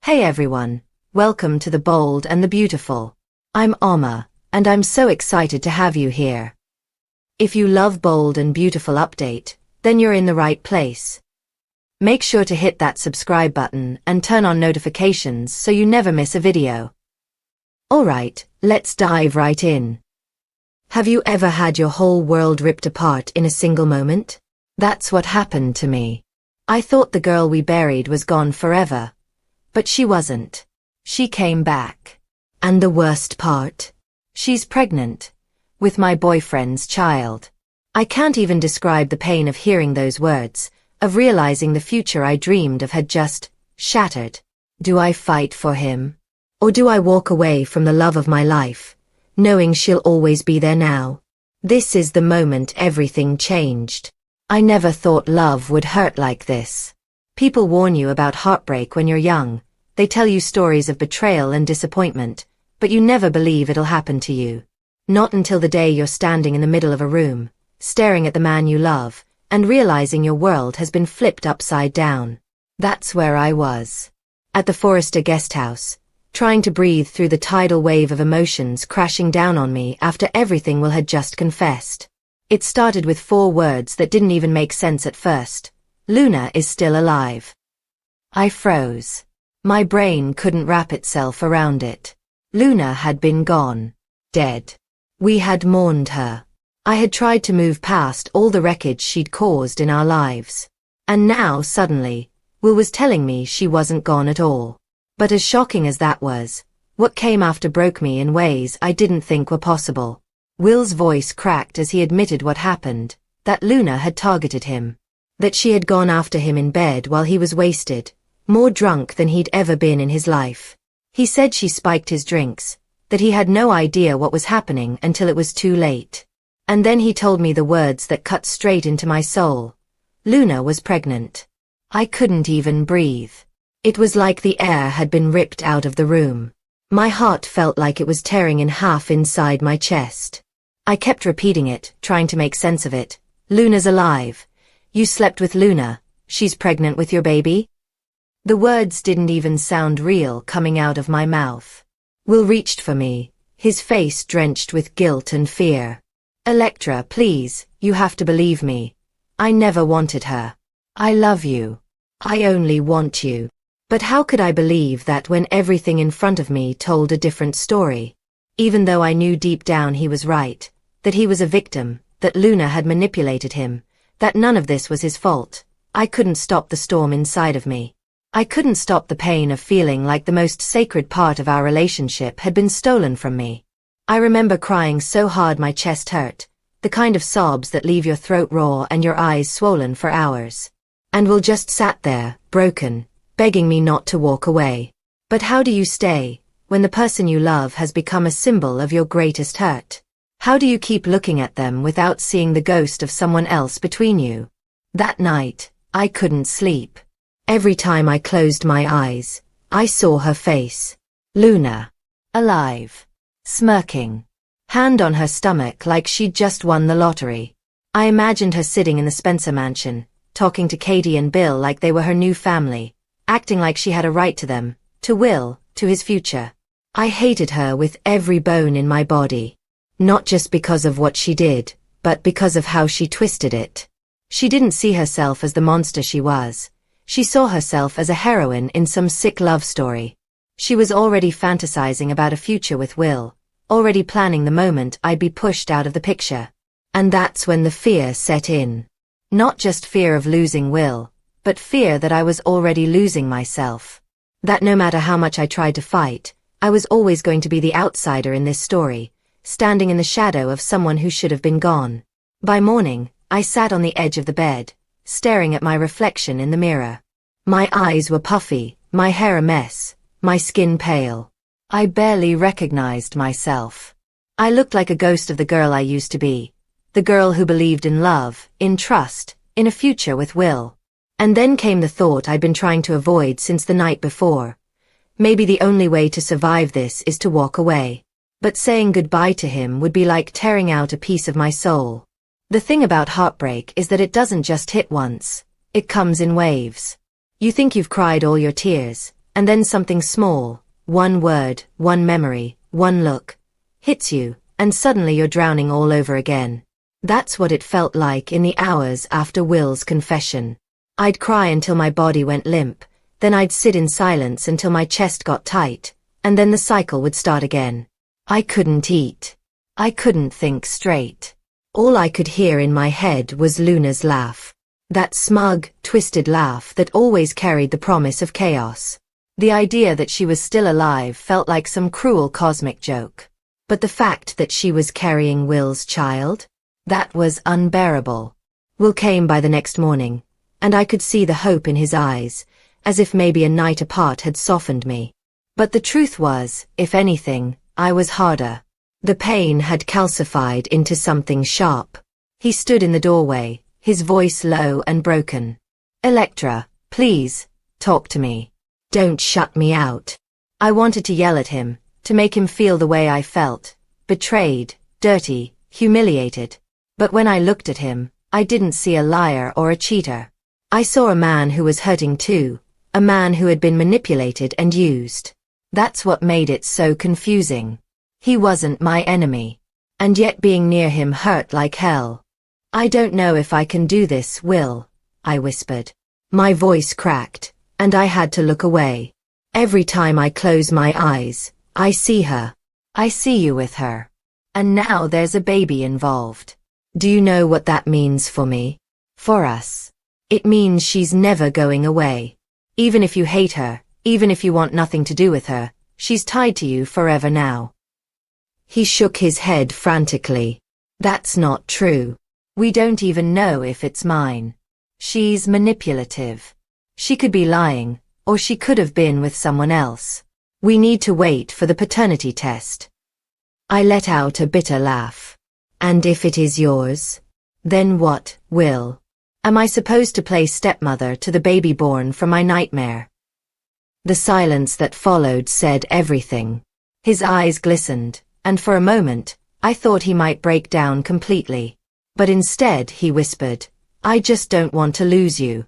Hey everyone, welcome to The Bold and the Beautiful. I'm Oma, and I'm so excited to have you here. If you love Bold and Beautiful update, then you're in the right place. Make sure to hit that subscribe button and turn on notifications so you never miss a video. Alright, let's dive right in. Have you ever had your whole world ripped apart in a single moment? That's what happened to me. I thought the girl we buried was gone forever. But she wasn't. She came back. And the worst part? She's pregnant. With my boyfriend's child. I can't even describe the pain of hearing those words, of realizing the future I dreamed of had just shattered. Do I fight for him? Or do I walk away from the love of my life, knowing she'll always be there now? This is the moment everything changed. I never thought love would hurt like this. People warn you about heartbreak when you're young. They tell you stories of betrayal and disappointment, but you never believe it'll happen to you. Not until the day you're standing in the middle of a room, staring at the man you love, and realizing your world has been flipped upside down. That's where I was. At the Forrester guest house, trying to breathe through the tidal wave of emotions crashing down on me after everything Will had just confessed. It started with 4 words that didn't even make sense at first. Luna is still alive. I froze. My brain couldn't wrap itself around it. Luna had been gone. Dead. We had mourned her. I had tried to move past all the wreckage she'd caused in our lives. And now, suddenly, Will was telling me she wasn't gone at all. But as shocking as that was, what came after broke me in ways I didn't think were possible. Will's voice cracked as he admitted what happened, that Luna had targeted him. That she had gone after him in bed while he was wasted, more drunk than he'd ever been in his life. He said she spiked his drinks, that he had no idea what was happening until it was too late. And then he told me the words that cut straight into my soul. Luna was pregnant. I couldn't even breathe. It was like the air had been ripped out of the room. My heart felt like it was tearing in half inside my chest. I kept repeating it, trying to make sense of it. Luna's alive. You slept with Luna. She's pregnant with your baby? The words didn't even sound real coming out of my mouth. Will reached for me, his face drenched with guilt and fear. Electra, please, you have to believe me. I never wanted her. I love you. I only want you. But how could I believe that when everything in front of me told a different story? Even though I knew deep down he was right, that he was a victim, that Luna had manipulated him, that none of this was his fault, I couldn't stop the storm inside of me. I couldn't stop the pain of feeling like the most sacred part of our relationship had been stolen from me. I remember crying so hard my chest hurt, the kind of sobs that leave your throat raw and your eyes swollen for hours. And Will just sat there, broken, begging me not to walk away. But how do you stay, when the person you love has become a symbol of your greatest hurt? How do you keep looking at them without seeing the ghost of someone else between you? That night, I couldn't sleep. Every time I closed my eyes, I saw her face. Luna. Alive. Smirking. Hand on her stomach like she'd just won the lottery. I imagined her sitting in the Spencer mansion, talking to Katie and Bill like they were her new family, acting like she had a right to them, to Will, to his future. I hated her with every bone in my body. Not just because of what she did, but because of how she twisted it. She didn't see herself as the monster she was. She saw herself as a heroine in some sick love story. She was already fantasizing about a future with Will, already planning the moment I'd be pushed out of the picture. And that's when the fear set in. Not just fear of losing Will, but fear that I was already losing myself. That no matter how much I tried to fight, I was always going to be the outsider in this story, standing in the shadow of someone who should have been gone. By morning, I sat on the edge of the bed, staring at my reflection in the mirror. My eyes were puffy, my hair a mess, my skin pale. I barely recognized myself. I looked like a ghost of the girl I used to be. The girl who believed in love, in trust, in a future with Will. And then came the thought I'd been trying to avoid since the night before. Maybe the only way to survive this is to walk away. But saying goodbye to him would be like tearing out a piece of my soul. The thing about heartbreak is that it doesn't just hit once. It comes in waves. You think you've cried all your tears, And then something small, one word, one memory, one look, hits you, and suddenly you're drowning all over again. That's what it felt like in the hours after Will's confession. I'd cry until my body went limp, then I'd sit in silence until my chest got tight, and then the cycle would start again. I couldn't eat. I couldn't think straight. All I could hear in my head was Luna's laugh. That smug, twisted laugh that always carried the promise of chaos. The idea that she was still alive felt like some cruel cosmic joke. But the fact that she was carrying Will's child? That was unbearable. Will came by the next morning, and I could see the hope in his eyes, as if maybe a night apart had softened me. But the truth was, if anything, I was harder. The pain had calcified into something sharp. He stood in the doorway, his voice low and broken. "Electra, please, talk to me. Don't shut me out." I wanted to yell at him, to make him feel the way I felt, betrayed, dirty, humiliated. But when I looked at him, I didn't see a liar or a cheater. I saw a man who was hurting too, a man who had been manipulated and used. That's what made it so confusing. He wasn't my enemy. And yet being near him hurt like hell. "I don't know if I can do this, Will," I whispered. My voice cracked, and I had to look away. Every time I close my eyes, I see her. I see you with her. And now there's a baby involved. Do you know what that means for me? For us. It means she's never going away. Even if you hate her, even if you want nothing to do with her, she's tied to you forever now. He shook his head frantically. "That's not true. We don't even know if it's mine. She's manipulative. She could be lying, or she could have been with someone else. We need to wait for the paternity test." I let out a bitter laugh. "And if it is yours? Then what, Will? Am I supposed to play stepmother to the baby born from my nightmare?" The silence that followed said everything. His eyes glistened, and for a moment, I thought he might break down completely. But instead he whispered, "I just don't want to lose you."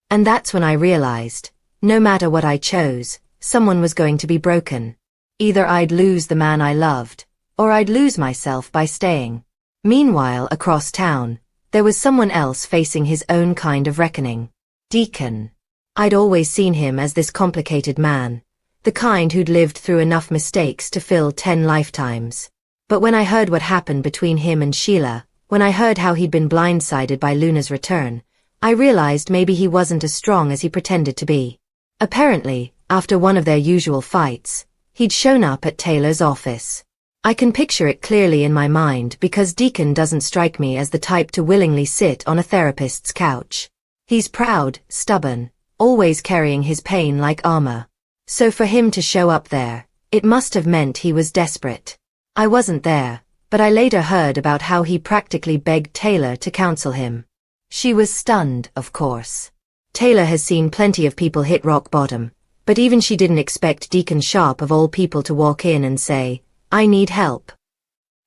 And that's when I realized, no matter what I chose, someone was going to be broken. Either I'd lose the man I loved, or I'd lose myself by staying. Meanwhile, across town, there was someone else facing his own kind of reckoning. Deacon. I'd always seen him as this complicated man, the kind who'd lived through enough mistakes to fill 10 lifetimes. But when I heard what happened between him and Sheila, when I heard how he'd been blindsided by Luna's return, I realized maybe he wasn't as strong as he pretended to be. Apparently, after one of their usual fights, he'd shown up at Taylor's office. I can picture it clearly in my mind because Deacon doesn't strike me as the type to willingly sit on a therapist's couch. He's proud, stubborn, always carrying his pain like armor. So for him to show up there, it must have meant he was desperate. I wasn't there, but I later heard about how he practically begged Taylor to counsel him. She was stunned, of course. Taylor has seen plenty of people hit rock bottom, but even she didn't expect Deacon Sharp of all people to walk in and say, "I need help."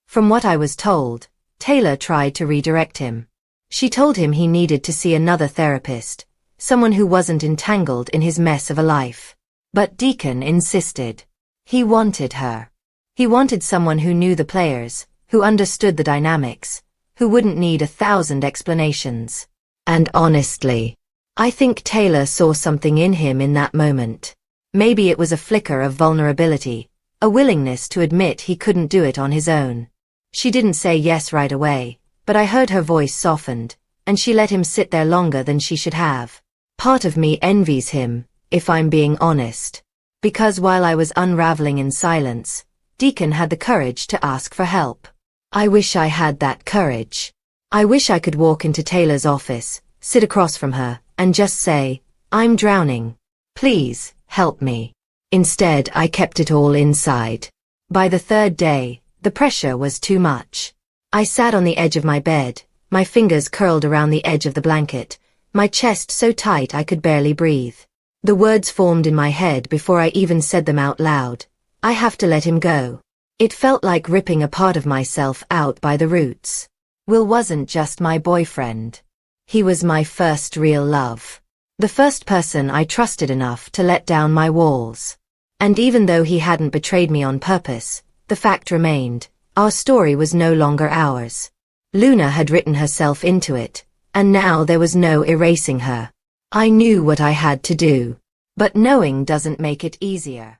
From what I was told, Taylor tried to redirect him. She told him he needed to see another therapist, someone who wasn't entangled in his mess of a life. But Deacon insisted. He wanted her. He wanted someone who knew the players, who understood the dynamics, who wouldn't need 1,000 explanations. And honestly, I think Taylor saw something in him in that moment. Maybe it was a flicker of vulnerability, a willingness to admit he couldn't do it on his own. She didn't say yes right away, but I heard her voice softened, and she let him sit there longer than she should have. Part of me envies him, if I'm being honest. Because while I was unraveling in silence, Deacon had the courage to ask for help. I wish I had that courage. I wish I could walk into Taylor's office, sit across from her, and just say, "I'm drowning. Please, help me." Instead, I kept it all inside. By the third day, the pressure was too much. I sat on the edge of my bed, my fingers curled around the edge of the blanket, my chest so tight I could barely breathe. The words formed in my head before I even said them out loud. I have to let him go. It felt like ripping a part of myself out by the roots. Will wasn't just my boyfriend. He was my first real love. The first person I trusted enough to let down my walls. And even though he hadn't betrayed me on purpose, the fact remained, our story was no longer ours. Luna had written herself into it, and now there was no erasing her. I knew what I had to do. But knowing doesn't make it easier.